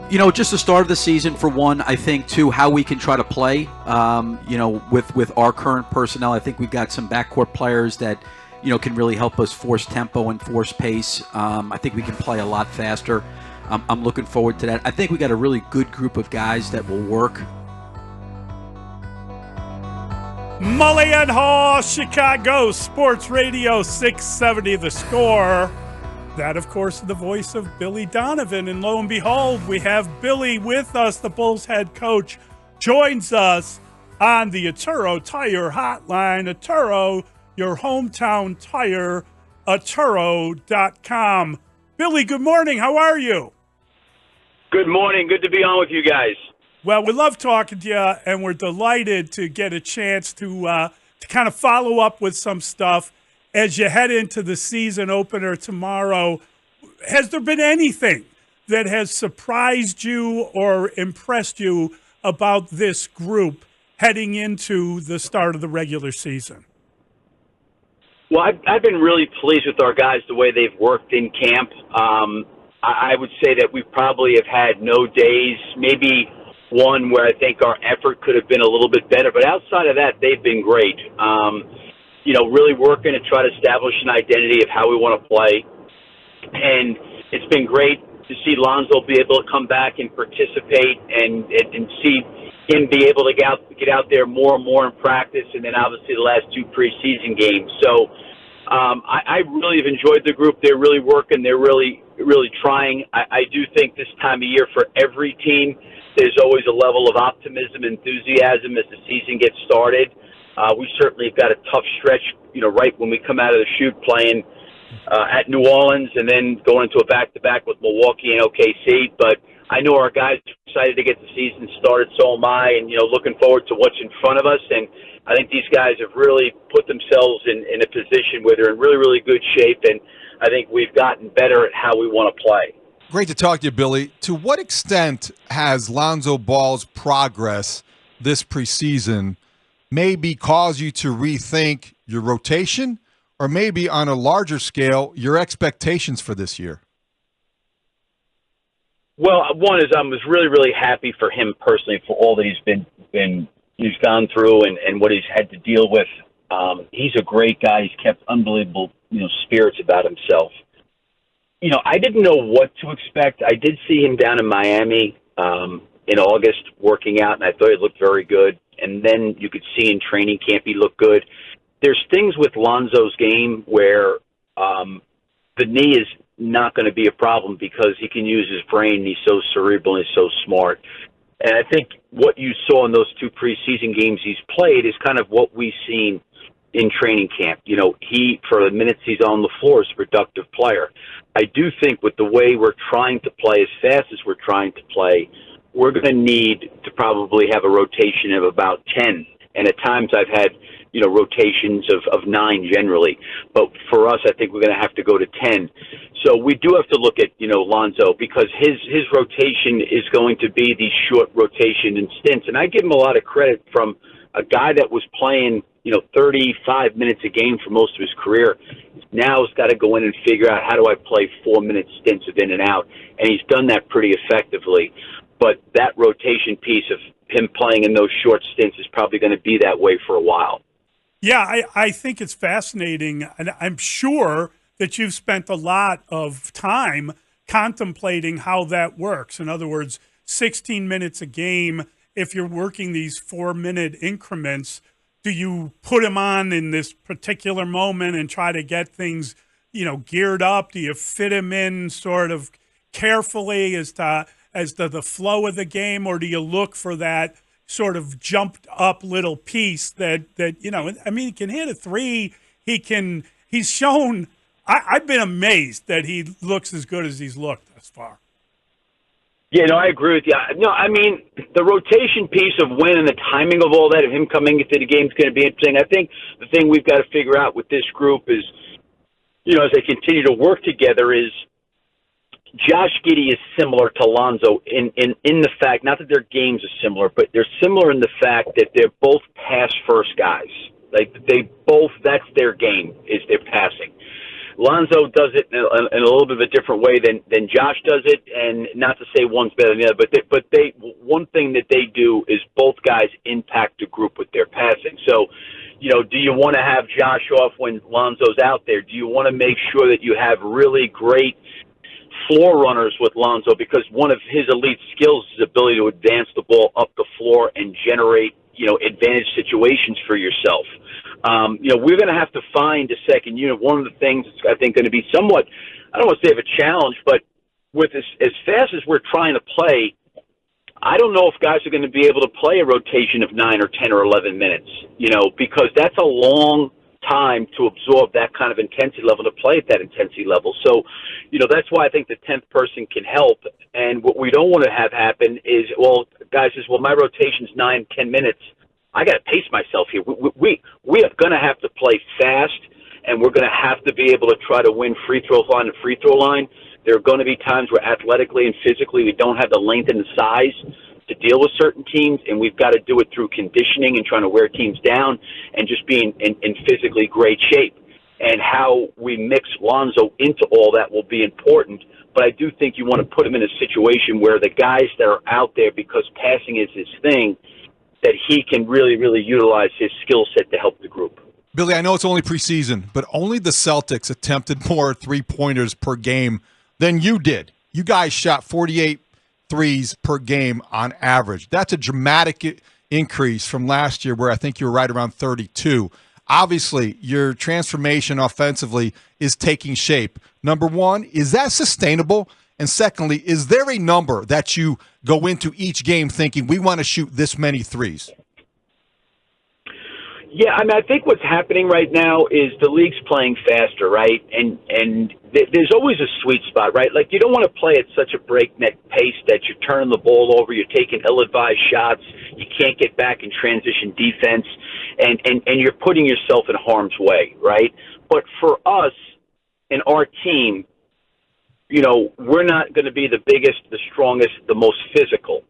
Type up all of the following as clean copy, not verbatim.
Just the start of the season for one. I think too how we can try to play. With our current personnel, I think we've got some backcourt players that can really help us force tempo and force pace. I think we can play a lot faster. I'm looking forward to that. I think we got a really good group of guys that will work. Mully Haugh, Chicago Sports Radio 670 The Score. That, of course, is the voice of Billy Donovan. And lo and behold, we have Billy with us. The Bulls head coach joins us on the Atturo Tire Hotline. Atturo, your hometown tire, Atturo.com. Billy, good morning. How are you? Good morning. Good to be on with you guys. Well, we love talking to you, and we're delighted to get a chance to kind of follow up with some stuff as you head into the season opener tomorrow. Has there been anything that has surprised you or impressed you about this group heading into the start of the regular season? Well, I've been really pleased with our guys, the way they've worked in camp. I would say that we probably have had no days, maybe one where I think our effort could have been a little bit better. But outside of that, they've been great. Really working to try to establish an identity of how we want to play. And it's been great to see Lonzo be able to come back and participate and see him be able to get out there more and more in practice, and then obviously the last two preseason games. So I really have enjoyed the group. They're really working. They're really, really trying. I do think this time of year for every team, there's always a level of optimism, enthusiasm as the season gets started. We certainly have got a tough stretch, right when we come out of the chute playing at New Orleans and then going into a back-to-back with Milwaukee and OKC. But I know our guys are excited to get the season started, so am I, and, looking forward to what's in front of us. And I think these guys have really put themselves in a position where they're in really, really good shape, and I think we've gotten better at how we want to play. Great to talk to you, Billy. To what extent has Lonzo Ball's progress this preseason maybe caused you to rethink your rotation, or maybe on a larger scale, your expectations for this year? Well, one is I was really, really happy for him personally for all that he's gone through and what he's had to deal with. He's a great guy. He's kept unbelievable, spirits about himself. I didn't know what to expect. I did see him down in Miami in August working out, and I thought he looked very good. And then you could see in training camp he looked good. There's things with Lonzo's game where the knee is not going to be a problem because he can use his brain. He's so cerebral and he's so smart. And I think what you saw in those two preseason games he's played is kind of what we've seen in training camp. He, for the minutes he's on the floor, is a productive player. I do think with the way we're trying to play, as fast as we're trying to play, we're going to need to probably have a rotation of about 10. And at times I've had, rotations of 9 generally. But for us, I think we're going to have to go to 10. So we do have to look at, Lonzo, because his rotation is going to be these short rotation and stints. And I give him a lot of credit from a guy that was playing, 35 minutes a game for most of his career. Now he's got to go in and figure out, how do I play 4-minute stints of in and out? And he's done that pretty effectively. But that rotation piece of him playing in those short stints is probably going to be that way for a while. Yeah, I think it's fascinating, and I'm sure that you've spent a lot of time contemplating how that works. In other words, 16 minutes a game, if you're working these 4-minute increments, do you put him on in this particular moment and try to get things, geared up? Do you fit him in sort of carefully as to the flow of the game, or do you look for that sort of jumped up little piece that he can hit a three. He's shown, I've been amazed that he looks as good as he's looked thus far. Yeah, no, I agree with you. No, I mean, the rotation piece of when and the timing of all that, of him coming into the game is going to be interesting. I think the thing we've got to figure out with this group is, as they continue to work together, is Josh Giddey is similar to Lonzo in the fact, not that their games are similar, but they're similar in the fact that they're both pass-first guys. Like, that's their game, is their passing. Lonzo does it in a little bit of a different way than Josh does it, and not to say one's better than the other, but they one thing that they do is both guys impact the group with their passing. So, do you want to have Josh off when Lonzo's out there? Do you want to make sure that you have really great floor runners with Lonzo, because one of his elite skills is the ability to advance the ball up the floor and generate, advantage situations for yourself. We're going to have to find a second unit. One of the things that's, I think, going to be somewhat, I don't want to say of a challenge, but with as fast as we're trying to play, I don't know if guys are going to be able to play a rotation of 9 or 10 or 11 minutes, because that's a long time to absorb that kind of intensity level, to play at that intensity level. So, that's why I think the 10th person can help. And what we don't want to have happen is, guys says, my rotation's 9, 10 minutes. I got to pace myself here. We are going to have to play fast, and we're going to have to be able to try to win free throw line and free throw line. There are going to be times where athletically and physically we don't have the length and the size to deal with certain teams, and we've got to do it through conditioning and trying to wear teams down and just being in physically great shape. And how we mix Lonzo into all that will be important. But I do think you want to put him in a situation where the guys that are out there, because passing is his thing, that he can really, really utilize his skill set to help the group. Billy, I know it's only preseason, but only the Celtics attempted more three-pointers per game than you did. You guys shot 48 threes per game on average. That's a dramatic increase from last year, where I think you were right around 32. Obviously, your transformation offensively is taking shape. Number one, is that sustainable? And secondly, is there a number that you go into each game thinking we want to shoot this many threes? Yeah, I think what's happening right now is the league's playing faster, right? And there's always a sweet spot, right? Like, you don't want to play at such a breakneck pace that you're turning the ball over, you're taking ill-advised shots, you can't get back in transition defense, and you're putting yourself in harm's way, right? But for us and our team, we're not going to be the biggest, the strongest, the most physical.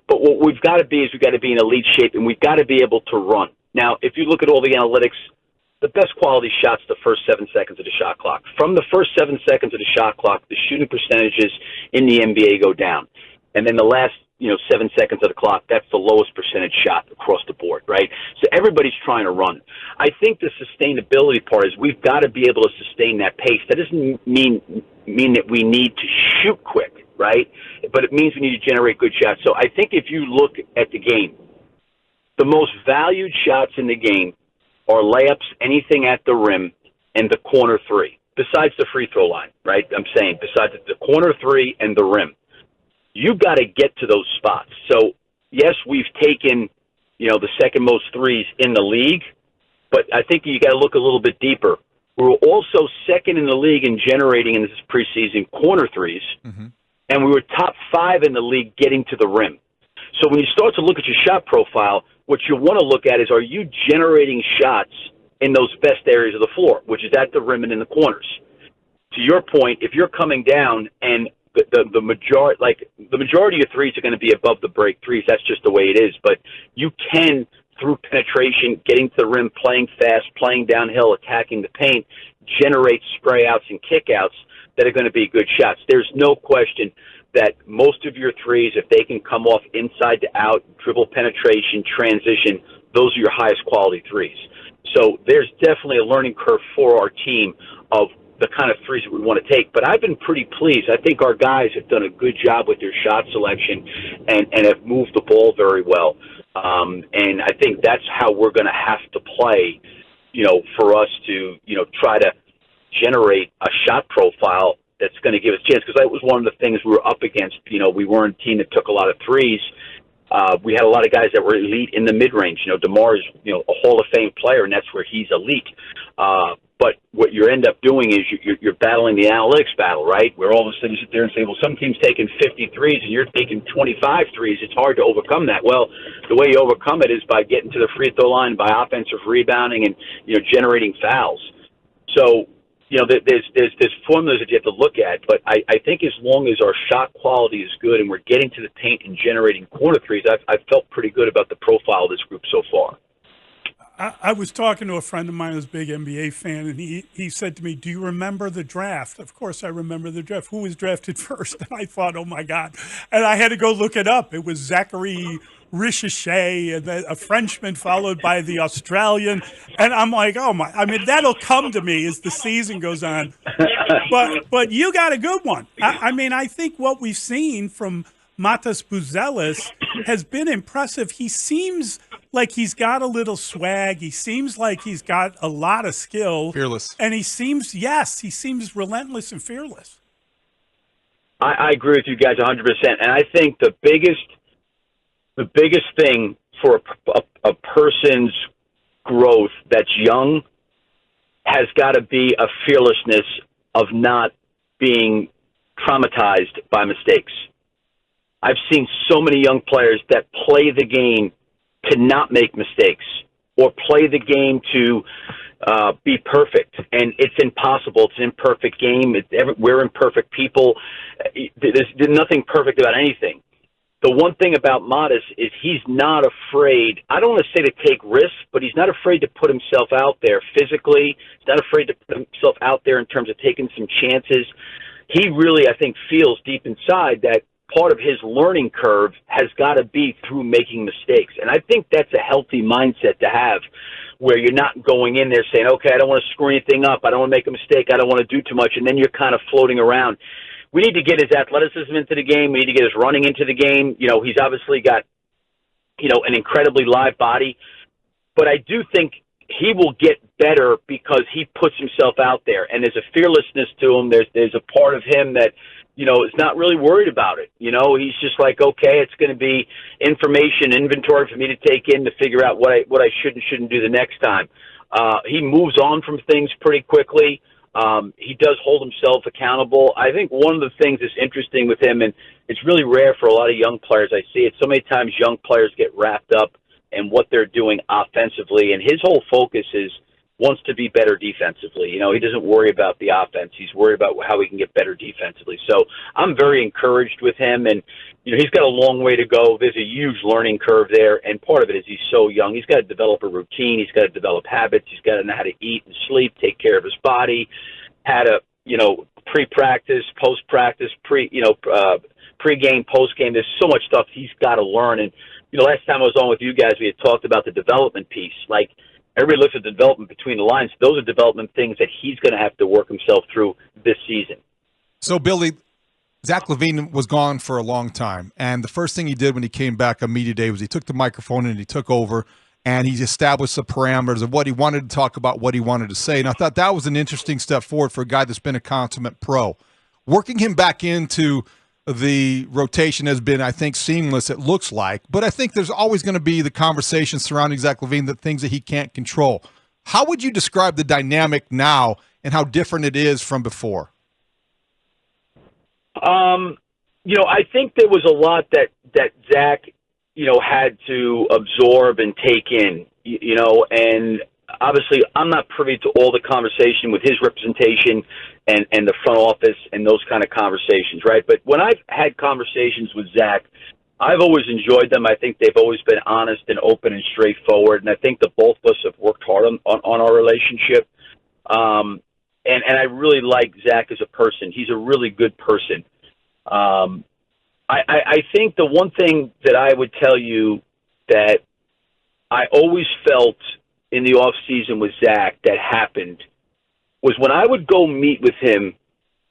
But what we've got to be is we've got to be in elite shape, and we've got to be able to run. Now, if you look at all the analytics, the best quality shots the first 7 seconds of the shot clock. From the first 7 seconds of the shot clock, the shooting percentages in the NBA go down. And then the last, 7 seconds of the clock, that's the lowest percentage shot across the board, right? So everybody's trying to run. I think the sustainability part is we've got to be able to sustain that pace. That doesn't mean that we need to shoot quick, right? But it means we need to generate good shots. So I think if you look at the game, the most valued shots in the game are layups, anything at the rim, and the corner three, besides the free throw line, right? I'm saying besides the corner three and the rim. You've got to get to those spots. So, yes, we've taken, the second most threes in the league, but I think you got to look a little bit deeper. We're also second in the league in generating in this preseason corner threes, and we were top 5 in the league getting to the rim. So when you start to look at your shot profile, what you want to look at is, are you generating shots in those best areas of the floor, which is at the rim and in the corners? To your point, if you're coming down and the majority of threes are going to be above the break threes, that's just the way it is. But you can, through penetration, getting to the rim, playing fast, playing downhill, attacking the paint, generate spray outs and kick outs that are going to be good shots. There's no question that most of your threes, if they can come off inside to out, dribble penetration, transition, those are your highest quality threes. So there's definitely a learning curve for our team of the kind of threes that we want to take. But I've been pretty pleased. I think our guys have done a good job with their shot selection and have moved the ball very well. And I think that's how we're going to have to play, for us to, try to generate a shot profile that's going to give us a chance, because that was one of the things we were up against. We weren't a team that took a lot of threes. We had a lot of guys that were elite in the mid-range. DeMar is, a Hall of Fame player, and that's where he's elite. But what you end up doing is you're battling the analytics battle, right? Where all of a sudden you sit there and say, well, some team's taking 50 threes and you're taking 25 threes. It's hard to overcome that. Well, the way you overcome it is by getting to the free throw line, by offensive rebounding and, generating fouls. So, there's formulas that you have to look at, but I think as long as our shot quality is good and we're getting to the paint and generating corner threes, I've felt pretty good about the profile of this group so far. I was talking to a friend of mine who's a big NBA fan, and he said to me, "Do you remember the draft?" Of course, I remember the draft. Who was drafted first? And I thought, "Oh my God!" And I had to go look it up. It was Zachary Richichet, and then a Frenchman followed by the Australian. And I'm like, "Oh my!" I mean, that'll come to me as the season goes on. But you got a good one. I mean, I think what we've seen from Matas Buzelis has been impressive. He seems like he's got a little swag. He seems like he's got a lot of skill. Fearless. And he seems relentless and fearless. I agree with you guys 100%. And I think the biggest thing for a person's growth that's young has got to be a fearlessness of not being traumatized by mistakes. I've seen so many young players that play the game to not make mistakes or play the game to be perfect. And it's impossible. It's an imperfect game. We're imperfect people. There's nothing perfect about anything. The one thing about Matas is he's not afraid, I don't want to say to take risks, but he's not afraid to put himself out there physically. He's not afraid to put himself out there in terms of taking some chances. He really, I think, feels deep inside that part of his learning curve has got to be through making mistakes. And I think that's a healthy mindset to have, where you're not going in there saying, okay, I don't want to screw anything up. I don't want to make a mistake. I don't want to do too much. And then you're kind of floating around. We need to get his athleticism into the game. We need to get his running into the game. You know, he's obviously got, you know, an incredibly live body. But I do think he will get better because he puts himself out there. And there's a fearlessness to him. There's a part of him that, you know, is not really worried about it. You know, he's just like, okay, it's going to be information, inventory for me to take in to figure out what I should and shouldn't do the next time. He moves on from things pretty quickly. He does hold himself accountable. I think one of the things that's interesting with him, and it's really rare for a lot of young players, I see it so many times, young players get wrapped up in what they're doing offensively, and his whole focus wants to be better defensively. You know, he doesn't worry about the offense. He's worried about how he can get better defensively. So I'm very encouraged with him, and, you know, he's got a long way to go. There's a huge learning curve there, and part of it is he's so young. He's got to develop a routine. He's got to develop habits. He's got to know how to eat and sleep, take care of his body, how to, you know, pre-practice, post-practice, pre-game, post-game. There's so much stuff he's got to learn. And, you know, last time I was on with you guys, we had talked about the development piece. Like, everybody looks at the development between the lines. Those are development things that he's going to have to work himself through this season. So, Billy, Zach LaVine was gone for a long time, and the first thing he did when he came back on Media Day was he took the microphone and he took over, and he established the parameters of what he wanted to talk about, what he wanted to say. And I thought that was an interesting step forward for a guy that's been a consummate pro. Working him back into the rotation has been, I think, seamless, it looks like. But I think there's always going to be the conversation surrounding Zach LaVine, the things that he can't control. How would you describe the dynamic now and how different it is from before? You know, I think there was a lot that Zach, you know, had to absorb and take in, you know, and obviously I'm not privy to all the conversation with his representation and the front office and those kind of conversations, right? But when I've had conversations with Zach, I've always enjoyed them. I think they've always been honest and open and straightforward, and I think that both of us have worked hard on our relationship. And I really like Zach as a person. He's a really good person. I think the one thing that I would tell you that I always felt in the off season with Zach that happened was when I would go meet with him,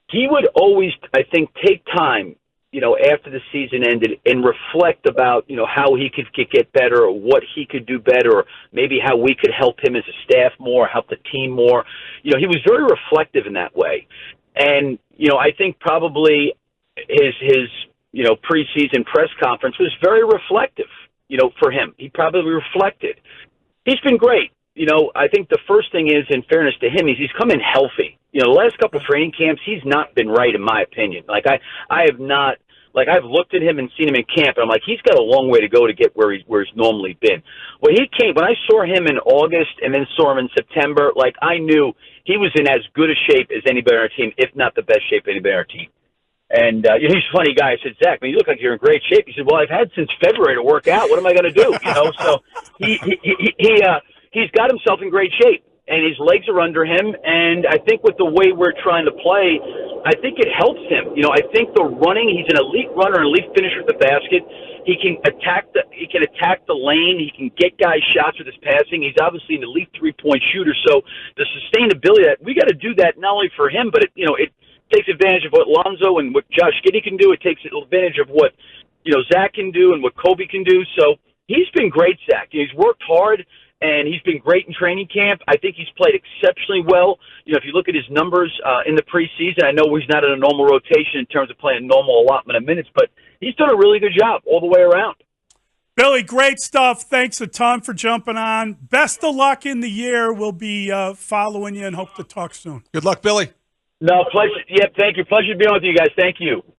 he would always, I think, take time, you know, after the season ended and reflect about, you know, how he could get better or what he could do better or maybe how we could help him as a staff more, help the team more. You know, he was very reflective in that way. And, you know, I think probably his you know, preseason press conference was very reflective, you know, for him. He probably reflected. He's been great. You know, I think the first thing is, in fairness to him, is he's come in healthy. You know, the last couple of training camps, he's not been right, in my opinion. Like, I have not, like, I've looked at him and seen him in camp, and I'm like, he's got a long way to go to get where he's normally been. When I saw him in August and then saw him in September, like, I knew he was in as good a shape as anybody on our team, if not the best shape of anybody on our team. And he's a funny guy. I said, Zach, man, you look like you're in great shape. He said, well, I've had since February to work out. What am I going to do? You know, so he's got himself in great shape, and his legs are under him. And I think with the way we're trying to play, I think it helps him. You know, I think the running, he's an elite runner, an elite finisher at the basket. He can attack the lane. He can get guys shots with his passing. He's obviously an elite three-point shooter. So the sustainability that we got to do that not only for him, but it takes advantage of what Lonzo and what Josh Giddey can do. It takes advantage of what Zach can do and what Kobe can do. So he's been great, Zach. He's worked hard, and he's been great in training camp. I think he's played exceptionally well. If you look at his numbers in the preseason, I know he's not in a normal rotation in terms of playing normal allotment of minutes, but he's done a really good job all the way around. Billy, great stuff. Thanks a ton for jumping on. Best of luck in the year. We'll be following you and hope to talk soon. Good luck, Billy. No, pleasure. Yeah, thank you. Pleasure to be on with you guys. Thank you.